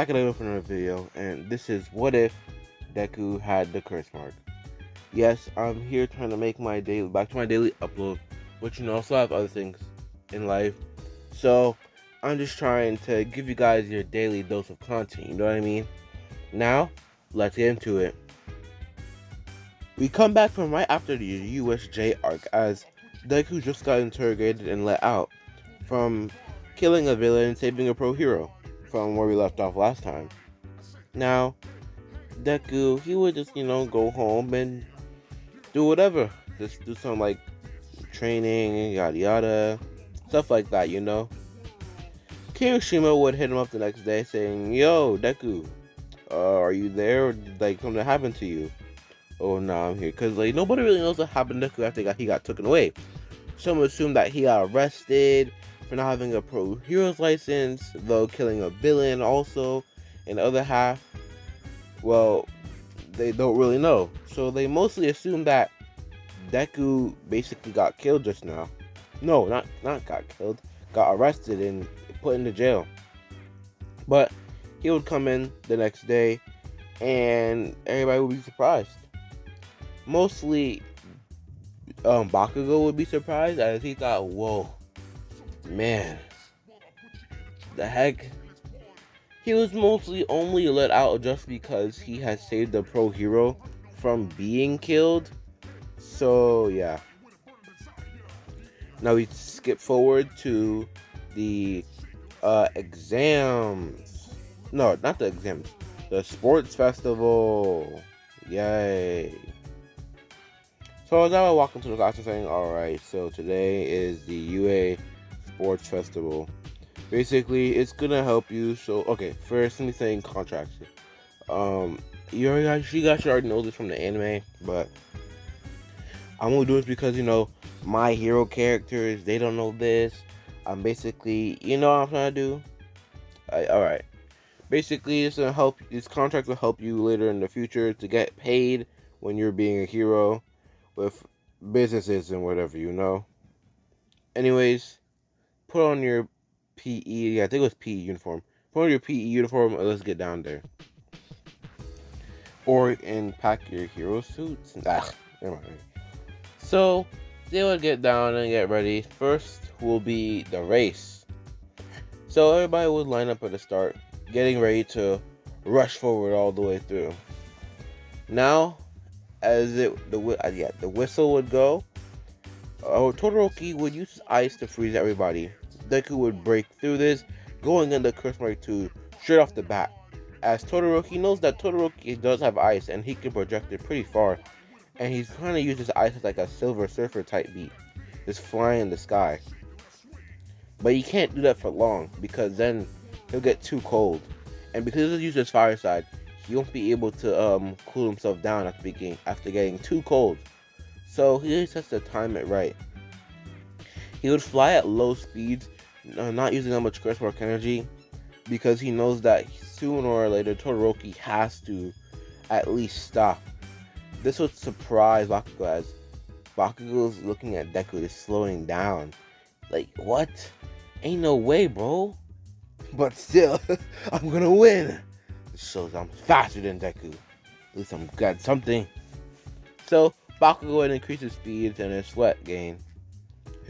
back again with another video, and this is what if Deku had the curse mark. Yes, I'm here trying to make my daily back to my daily upload, but you know, I also have other things in life. So I'm just trying to give you guys your daily dose of content, you know what I mean? Now, let's get into it. We come back from right after the USJ arc as Deku just got interrogated and let out from killing a villain and saving a pro hero from where we left off last time. Now, Deku, he would just, go home and do whatever. Just do some, training, yada yada, stuff like that, Kirishima would hit him up the next day saying, "Yo, Deku, are you there? Or did, something happen to you?" "Oh, no, I'm here." Because, nobody really knows what happened to Deku after he got taken away. Some assume that he got arrested for not having a pro hero's license, though killing a villain also. And the other half, well, they don't really know. So they mostly assume that Deku basically got killed just now. No, not got killed. Got arrested and put into jail. But he would come in the next day and everybody would be surprised. Mostly Bakugou would be surprised as he thought, whoa, man, the heck? He was mostly only let out just because he had saved the pro hero from being killed. So yeah. Now we skip forward to the exams. No, not the exams. The sports festival. Yay. So as I walk into the class and saying, alright, so today is the UA Sports Festival. Basically, it's gonna help you. So, okay, first let me say in contrast. You guys should already know this from the anime, but I'm gonna do this because, my hero characters, they don't know this. I'm basically, what I'm trying to do? Alright. Basically, it's gonna help, this contract will help you later in the future to get paid when you're being a hero with businesses and whatever, Anyways, put on your PE, yeah, I think it was PE uniform. Put on your PE uniform and let's get down there. And pack your hero suits. Never mind. So, they would get down and get ready. First will be the race. So, everybody would line up at the start, getting ready to rush forward all the way through. Now, as the whistle would go, Todoroki would use ice to freeze everybody. Deku would break through this, going into Cursemark 2 straight off the bat. As Todoroki knows that Todoroki does have ice and he can project it pretty far. And he's trying to use his ice as like a Silver Surfer type beat, just flying in the sky. But he can't do that for long because then he'll get too cold. And because he'll use his fire side, he won't be able to cool himself down after getting too cold. So he just has to time it right. He would fly at low speeds, not using that much Cursemark energy, because he knows that sooner or later Todoroki has to at least stop. This would surprise Bakugou as Bakugou's looking at Deku just slowing down. Like, what? Ain't no way, bro. But still, I'm gonna win. This shows I'm faster than Deku. At least I'm got something. So Bakugou would increase his speed and his sweat gain.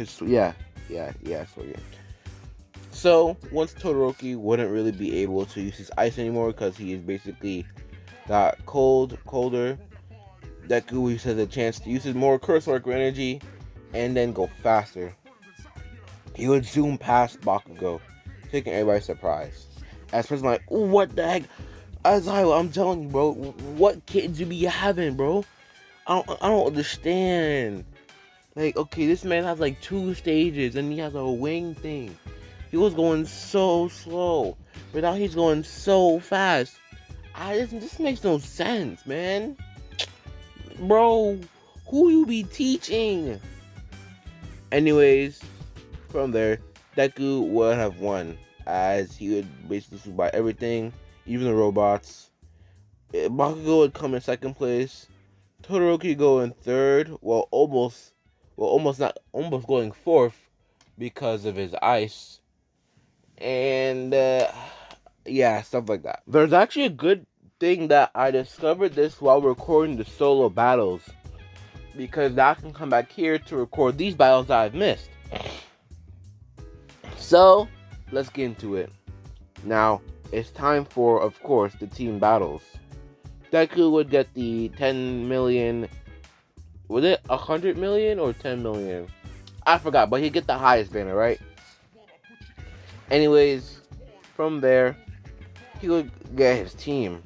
Sweat gain. So once Todoroki wouldn't really be able to use his ice anymore because he is basically got colder, Deku has a chance to use his more Cursemark energy and then go faster. He would zoom past Bakugou, taking everybody surprised. As person like, what the heck? I'm telling you, bro, what kids you be having, bro? I don't understand. Like, okay, this man has like 2 stages and he has a wing thing. He was going so slow, but now he's going so fast. This makes no sense, man. Bro, who you be teaching? Anyways, from there, Deku would have won, as he would basically survive everything, even the robots. Bakugou would come in second place. Todoroki go in third, almost going fourth because of his ice. And Yeah, stuff like that. There's actually a good thing that I discovered this while recording the solo battles, because now I can come back here to record these battles that I've missed. So, let's get into it. Now, it's time for, of course, the team battles. Deku would get the 10 million. Was it 100 million or 10 million? I forgot, but he'd get the highest banner, right? Anyways, from there, he would get his team.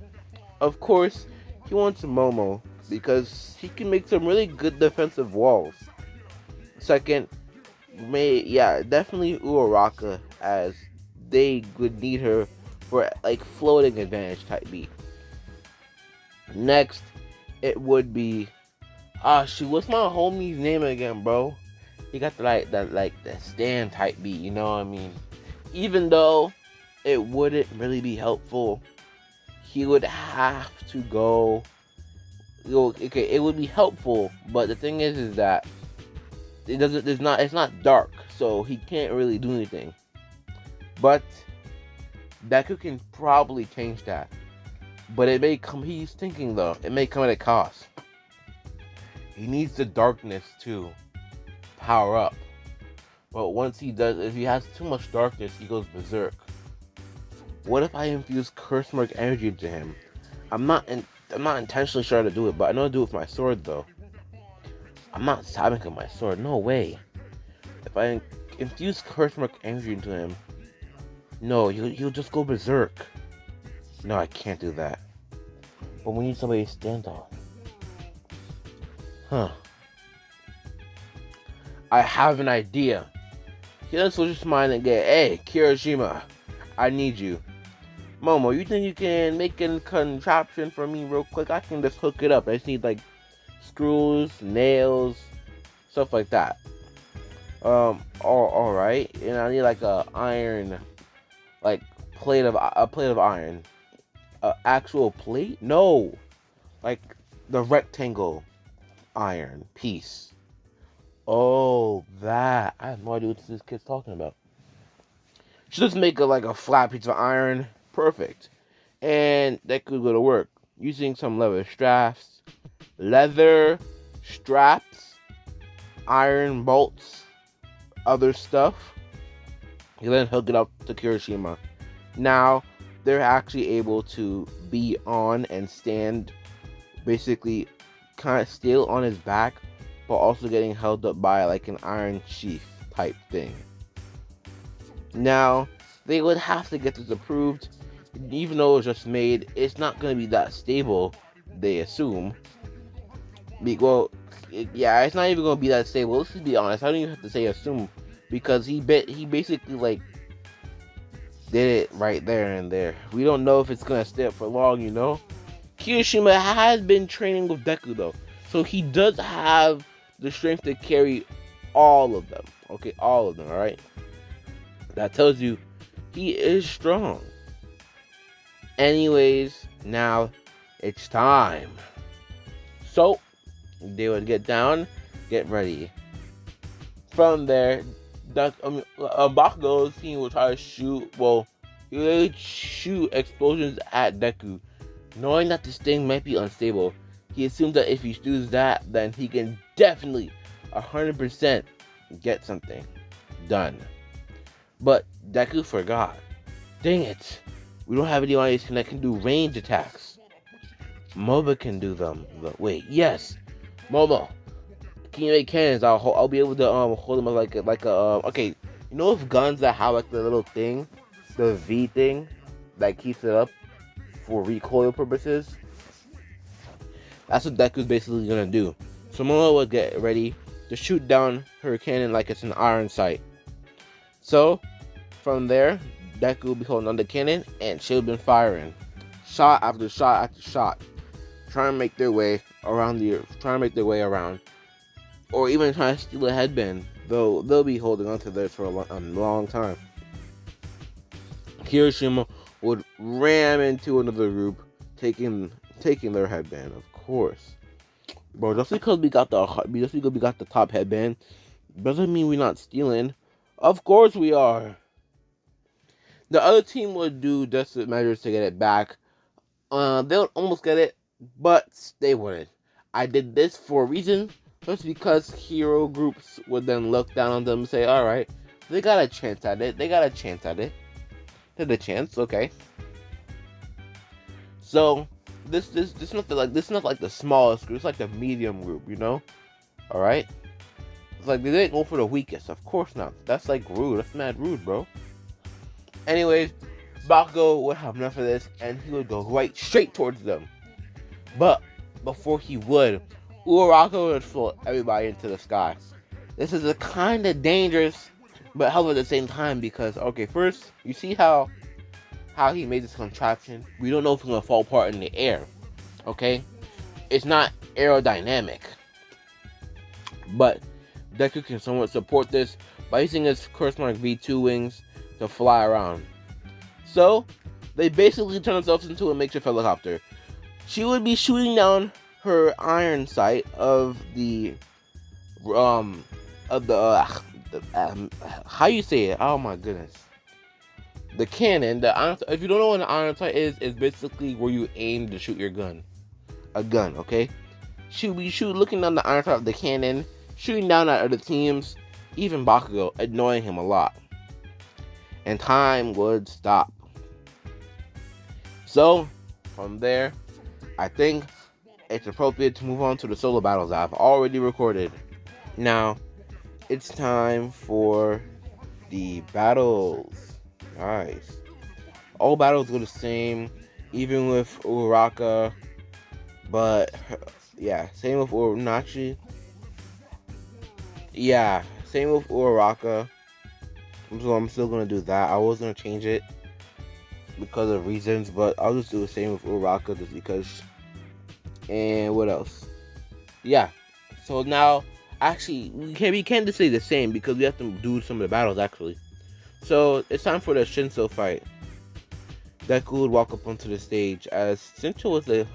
Of course, he wants Momo because he can make some really good defensive walls. Second, definitely Uraraka, as they would need her for like floating advantage type beat. Next, it would be what's my homie's name again, bro? He got the stand type beat, you know what I mean? Even though it wouldn't really be helpful, he would have to go. Okay, it would be helpful, but the thing is that it's not dark, so he can't really do anything. But Deku can probably change that. But it may come. He's thinking though. It may come at a cost. He needs the darkness to power up. But once he does, if he has too much darkness, he goes berserk. What if I infuse Cursemark energy into him? I'm not intentionally trying to do it, but I know to do it with my sword though. I'm not stabbing with my sword. No way. If I infuse Cursemark energy into him, no, he'll just go berserk. No, I can't do that. But we need somebody to stand on. Huh. I have an idea. He doesn't switch his mind and get, hey, Kirishima, I need you. Momo, you think you can make a contraption for me real quick? I can just hook it up. I just need like screws, nails, stuff like that. Alright. And I need like a iron, like a plate of iron. Actual plate? No, like the rectangle iron piece. Oh, that. I have no idea what this kid's talking about. Should just make a flat piece of iron. Perfect. And that could go to work. Using some leather straps, iron bolts, other stuff. You then hook it up to Kirishima. Now, they're actually able to be on and stand, basically kind of still on his back, but also getting held up by like an iron sheath type thing. Now, they would have to get this approved. Even though it's just made, it's not going to be that stable, they assume. It's not even going to be that stable. Let's just be honest. I don't even have to say assume, because he basically like did it right there and there. We don't know if it's going to stay up for long, you know. Kirishima has been training with Deku though, so he does have the strength to carry all of them. Okay, all of them, alright? That tells you he is strong. Anyways, now it's time. So, they would get down, get ready. From there, Bakugo's team will try to shoot, he will shoot explosions at Deku. Knowing that this thing might be unstable, he assumes that if he shoots that, then he can definitely 100% get something done. But Deku forgot. Dang it. We don't have anyone that can do range attacks. Moba can do them. Wait, yes. Moba, can you make cannons? I'll be able to hold them like a okay. You know those guns that have like the little thing, the V thing that keeps it up for recoil purposes? That's what Deku's basically gonna do. So Momo will get ready to shoot down her cannon like it's an iron sight. So, from there, Deku will be holding on the cannon, and she'll be firing shot after shot after shot, trying to make their way around, or even trying to steal a headband. Though they'll be holding on to this for a long time. Kirishima would ram into another group, taking their headband, of course. Bro, just because we got the top headband doesn't mean we're not stealing. Of course we are. The other team would do desperate measures to get it back. They would almost get it, but they wouldn't. I did this for a reason, just because hero groups would then look down on them and say, alright, they got a chance at it. They got a chance at it. They had a chance, okay. So this is not like the smallest group, it's like the medium group, you know? Alright? It's like they didn't go for the weakest, of course not. That's like rude. That's mad rude, bro. Anyways, Bakugou would have enough of this, and he would go right straight towards them. But before he would, Uraraka would float everybody into the sky. This is a kind of dangerous, but helpful at the same time because, okay, first, you see how he made this contraption? We don't know if it's going to fall apart in the air, okay? It's not aerodynamic. But Deku can somewhat support this by using his Cursemark V2 wings to fly around. So, they basically turn themselves into a makeshift helicopter. She would be shooting down her iron sight of the how you say it? Oh my goodness. The cannon, the iron, if you don't know what an iron sight is, it's basically where you aim to shoot your gun. A gun, okay? She would be looking down the iron sight of the cannon, shooting down at other teams, even Bakugou, annoying him a lot. And time would stop. So, from there, I think it's appropriate to move on to the solo battles I've already recorded. Now, it's time for the battles. Nice. All battles go the same, even with Uraraka. But, yeah, same with Uraraka. Yeah, same with Uraraka. So I'm still going to do that. I was going to change it because of reasons, but I'll just do the same with Uraraka just because. And what else? Yeah. So now, actually, we can't just say the same because we have to do some of the battles actually. So it's time for the Shinso fight. Deku would walk up onto the stage as Shinso was like,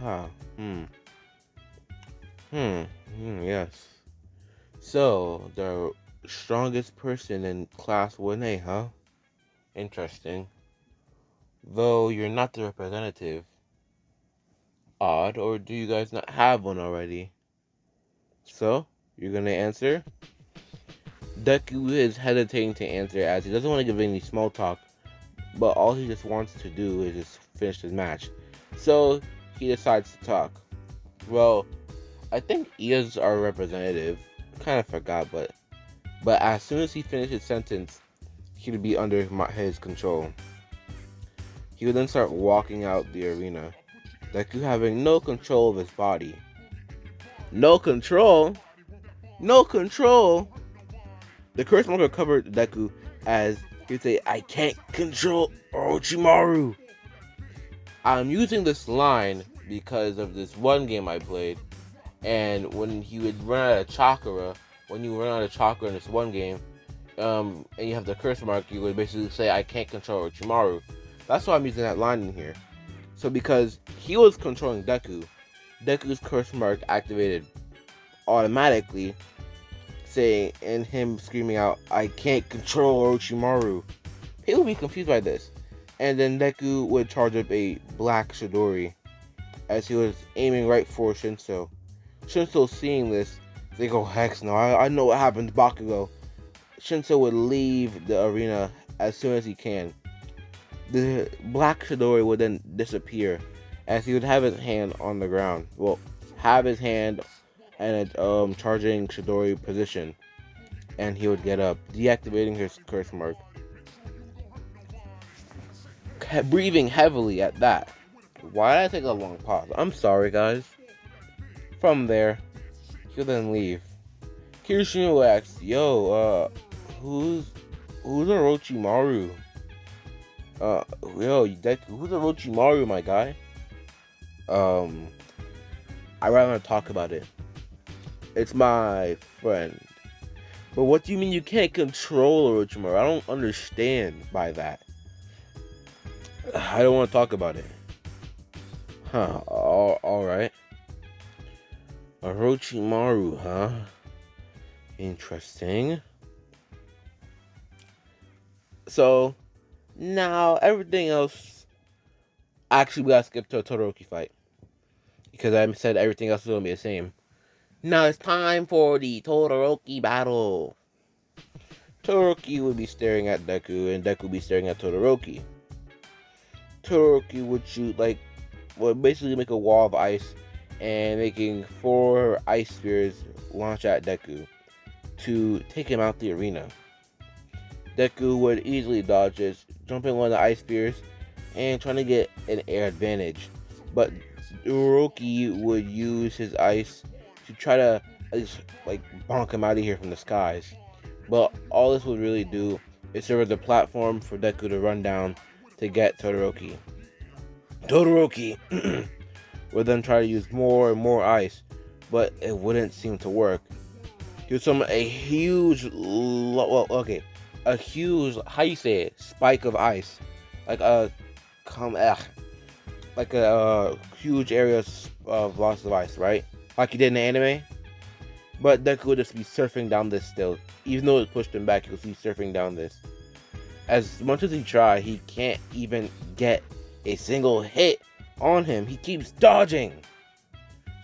yes. So the strongest person in class 1A, huh? Interesting. Though you're not the representative. Odd, or do you guys not have one already? So, you're gonna answer? Deku is hesitating to answer as he doesn't want to give any small talk, but all he just wants to do is just finish his match. So, he decides to talk. Well, I think Ia's our representative. Kind of forgot, but as soon as he finished his sentence, he would be under his control. He would then start walking out the arena. Deku having no control of his body. No control? No control? The Cursemark covered Deku as he'd say, I can't control Orochimaru. I'm using this line because of this one game I played. And when he would run out of chakra, when you run out of chakra in this one game, and you have the Cursemark, you would basically say, I can't control Orochimaru. That's why I'm using that line in here. So because he was controlling Deku, Deku's Cursemark activated automatically, saying, and him screaming out, I can't control Orochimaru. People would be confused by this. And then Deku would charge up a black Chidori as he was aiming right for Shinso. Shinso seeing this, they go, heck no, I know what happened to Bakugou. Shinso would leave the arena as soon as he can. The black Chidori would then disappear as he would have his hand on the ground. Well, have his hand in a charging Chidori position. And he would get up, deactivating his Cursemark. Breathing heavily at that. Why did I take a long pause? I'm sorry, guys. From there, he'll then leave. Kirishima asks, yo, who's Orochimaru? Deku, who's Orochimaru, my guy? I'd rather not talk about it. It's my friend. But what do you mean you can't control Orochimaru? I don't understand by that. I don't want to talk about it. Huh, alright. Orochimaru, huh? Interesting. So, Now, everything else, actually, we gotta skip to a Todoroki fight. Because I said everything else is gonna be the same. Now it's time for the Todoroki battle. Todoroki would be staring at Deku, and Deku would be staring at Todoroki. Todoroki would shoot, like, would basically make a wall of ice, and making 4 ice spears launch at Deku to take him out the arena. Deku would easily dodge this, jumping on the ice spears and trying to get an air advantage. But Todoroki would use his ice to try to at least, like, bonk him out of here from the skies. But all this would really do is serve as a platform for Deku to run down to get Todoroki. Todoroki would then try to use more and more ice, but it wouldn't seem to work. He would summon a huge, a huge, how you say it, spike of ice, like a huge area of loss of ice, right? Like he did in the anime. But Deku would just be surfing down this still. Even though it pushed him back, he was surfing down this. As much as he tried, he can't even get a single hit on him. He keeps dodging.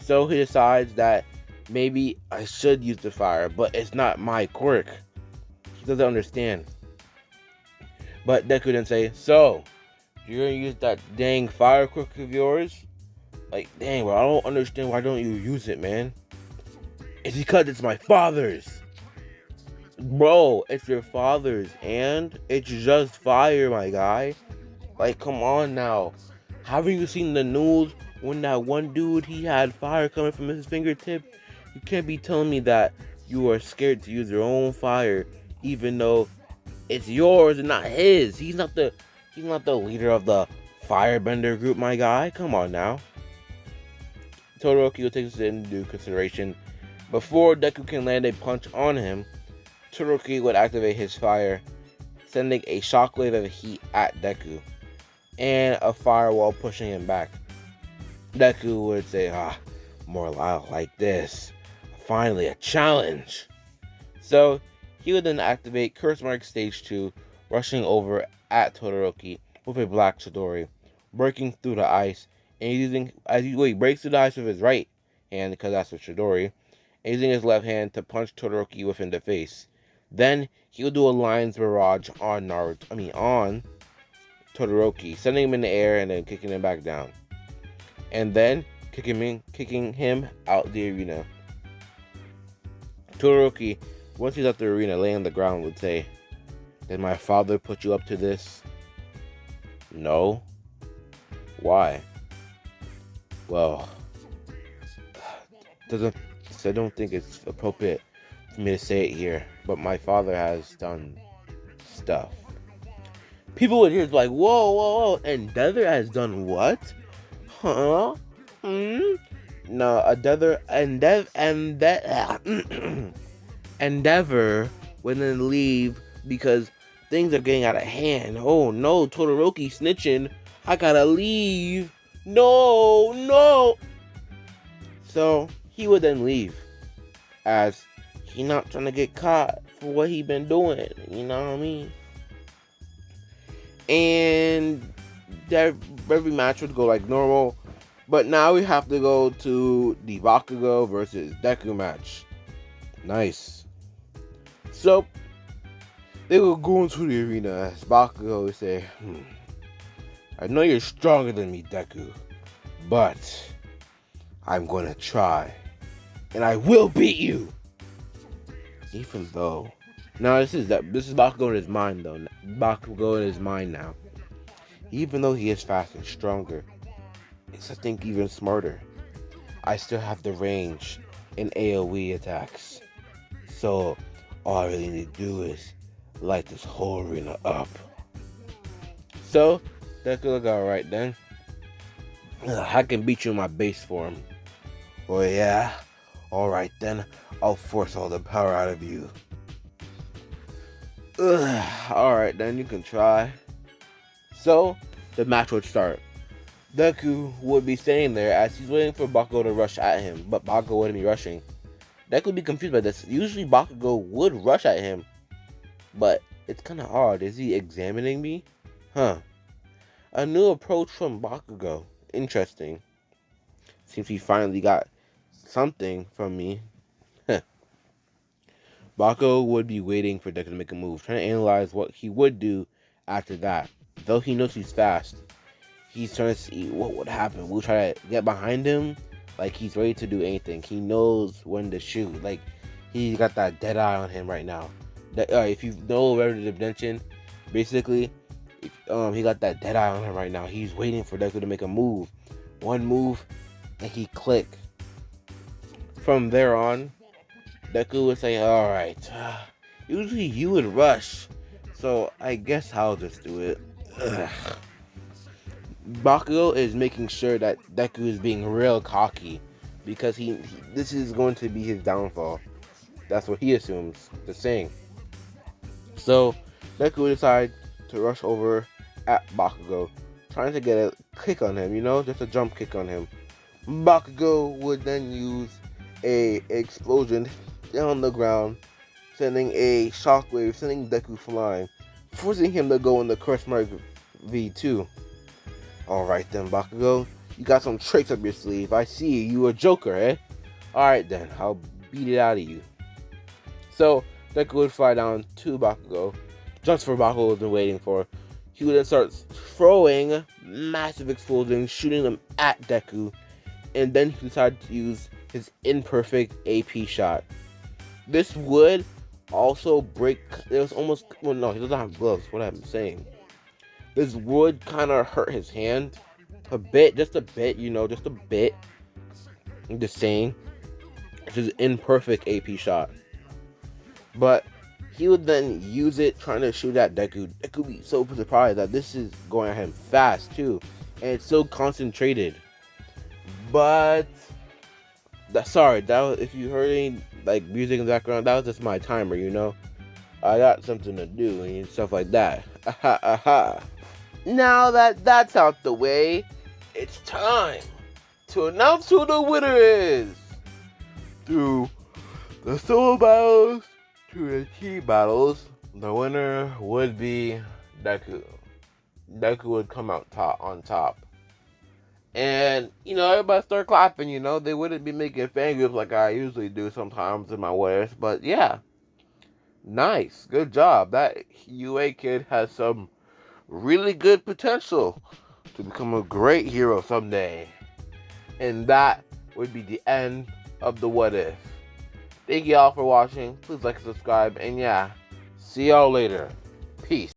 So he decides that maybe I should use the fire, but it's not my quirk. He doesn't understand. But Deku then say, so, you're gonna use that dang fire quirk of yours? Like, dang, bro, I don't understand why don't you use it, man? It's because it's my father's. Bro, it's your father's, and it's just fire, my guy. Like, come on now. Haven't you seen the news when that one dude, he had fire coming from his fingertip? You can't be telling me that you are scared to use your own fire, even though it's yours and not his. He's not the leader of the firebender group, my guy. Come on now. Todoroki will take this into consideration. Before Deku can land a punch on him, Todoroki would activate his fire, sending a shockwave of heat at Deku, and a firewall pushing him back. Deku would say, more like this. Finally, a challenge. So, he would then activate Cursemark Stage 2, rushing over at Todoroki with a black Chidori, breaking through the ice, and he breaks through the ice with his right hand, because that's a Chidori, and using his left hand to punch Todoroki within the face. Then he will do a Lion's Barrage on Todoroki, sending him in the air and then kicking him back down. And then kicking him out the arena. Todoroki, once he's out the arena, laying on the ground, would say, "Did my father put you up to this?" "No." "Why?" "Well, I don't think it's appropriate for me to say it here, but my father has done stuff." People would hear like, whoa, Endeavor has done what? Huh? No, Endeavor would then leave because things are getting out of hand. Oh no, Todoroki snitching. I gotta leave. No. So he would then leave, as he not trying to get caught for what he been doing. You know what I mean? And every match would go like normal. But now we have to go to the Bakugou versus Deku match. Nice. So, they will go into the arena as Bakugou would say, I know you're stronger than me, Deku, but I'm gonna try, and I will beat you. Even though, now this is Bakugou in his mind though. Bakugou in his mind now. Even though he is fast and stronger, it's I think even smarter. I still have the range in AoE attacks, so all I really need to do is light this whole arena up. So Deku look alright then. I can beat you in my base form. Oh yeah? Alright then, I'll force all the power out of you. Alright then, you can try. So, the match would start. Deku would be standing there as he's waiting for Bakugou to rush at him, but Bakugou wouldn't be rushing. Deku would be confused by this. Usually Bakugou would rush at him, but it's kind of odd. Is he examining me? Huh. A new approach from Bakugou. Interesting. Seems he finally got something from me. Bakugou would be waiting for Deku to make a move, trying to analyze what he would do after that. Though he knows he's fast, he's trying to see what would happen. We'll try to get behind him, like he's ready to do anything. He knows when to shoot. Like he got that dead eye on him right now. If you know Red Dead Redemption, basically, he got that dead eye on him right now. He's waiting for Deku to make a move. One move, and he click. From there on, Deku would say, "Alright, usually you would rush, so I guess I'll just do it." Ugh. Bakugou is making sure that Deku is being real cocky, because this is going to be his downfall. That's what he assumes, the saying. So, Deku decides to rush over at Bakugou, trying to get a kick on him, just a jump kick on him. Bakugou would then use a explosion down the ground, sending a shockwave, sending Deku flying, forcing him to go in the Cursemark V2. Alright then, Bakugou, you got some tricks up your sleeve. I see you a joker, eh? Alright then, I'll beat it out of you. So, Deku would fly down to Bakugou, just for Bakugou has been waiting for. He would then start throwing massive explosions, shooting them at Deku, and then he decided to use his imperfect AP shot. This would also break. It was almost. Well, no, he doesn't have gloves. What I'm saying. This would kind of hurt his hand a bit, just a bit, just a bit. I'm just saying. It's his imperfect AP shot. But he would then use it trying to shoot at Deku. Deku would be so surprised that this is going at him fast too. And it's so concentrated. But sorry, that was, if you heard any music in the background, that was just my timer, I got something to do and stuff like that. Aha, aha. Now that that's out the way, it's time to announce who the winner is. Through the solo battles to the team battles, the winner would be Deku. Deku would come out on top. And, everybody start clapping, They wouldn't be making fan groups like I usually do sometimes in my wares. But, yeah. Nice. Good job. That UA kid has some really good potential to become a great hero someday. And that would be the end of the What If. Thank y'all for watching. Please like and subscribe. And, yeah. See y'all later. Peace.